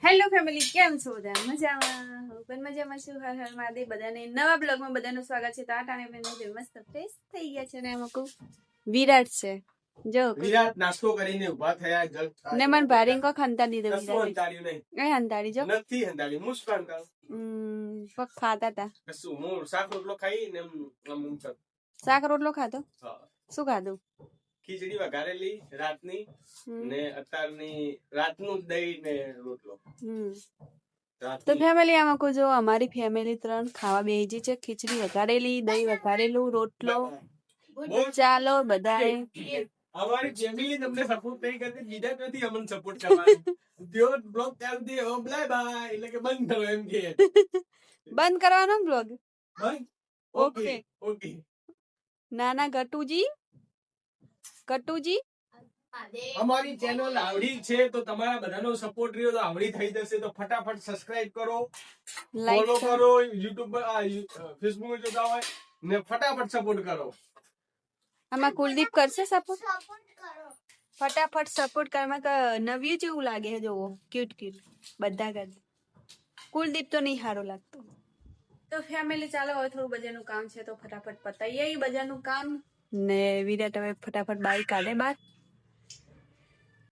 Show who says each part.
Speaker 1: Hello family, કેમ છો બધા? મજામાં? હું પણ મજામાં છું. હર હર મહાદેવ. બધાને નવા બ્લોગમાં બધાનું સ્વાગત છે. તો આ ટાણે મસ્ત ફ્રેશ થઈ ગયા છે ને અમુક વિરાટ છે જો
Speaker 2: વિરાટ નાસ્તો કરીને ઊભા થયા જલ
Speaker 1: ને મન ભારી કો ખંતા દીધો
Speaker 2: કશું
Speaker 1: વિરાટ
Speaker 2: હંતાડ્યું નહીં.
Speaker 1: એ હંતાડી જો
Speaker 2: નથી હંતાડ્યું. મુસ્કાન કર.
Speaker 1: પગ ખાતા હતા.
Speaker 2: કશું હું શાક રોટલો ખાઈ ને આમ કર.
Speaker 1: શાક રોટલો ખાધો?
Speaker 2: હા.
Speaker 1: શું ખાધું?
Speaker 2: ખીચડી વઘારેલી રાતની ને અત્યારની રાતનું દહીં ને રોટલો.
Speaker 1: તો ફેમિલી આમાં કોઈ જો અમારી ફેમિલી 3 ખાવા બેહી છે. ખીચડી વઘારેલી, દહીં વઘારેલું, રોટલો. ચાલો બધાએ
Speaker 2: અમારી ફેમિલી તમને સપોર્ટ નહીં કરતી, બીજા નથી અમને સપોર્ટ કરવાનું. જો બ્લોગ ચાલુ થઈ હવે બાય બાય એટલે કે બંધ કરો એમ કે
Speaker 1: બંધ કરવાનો બ્લોગ.
Speaker 2: બંધ. Okay okay.
Speaker 1: નાના ગટુજી
Speaker 2: અમારી ચેનલ આવડી છે તો તમારા બધાનો સપોર્ટ રહ્યો તો આવડી થઈ જશે. તો ફટાફટ સબસ્ક્રાઇબ કરો, ફોલો કરો, યુટ્યુબ પર ફેસબુક પર જોતા હોય ને ફટાફટ સપોર્ટ કરો.
Speaker 1: આમાં કુલદીપ કરશે સપોર્ટ? ફટાફટ સપોર્ટ કરવામાં નવ્યું જેવું લાગે છે જોવો, ક્યુટ બધા કરતા. કુલદીપ તો નહીં સારો લાગતો. તો ફેમિલી ચાલો હવે થોડું બજારનું કામ છે તો ફટાફટ પતાઈએ બજારનું કામ ને વિરાટ હવે ફટાફટ બાઈક કાઢે બહાર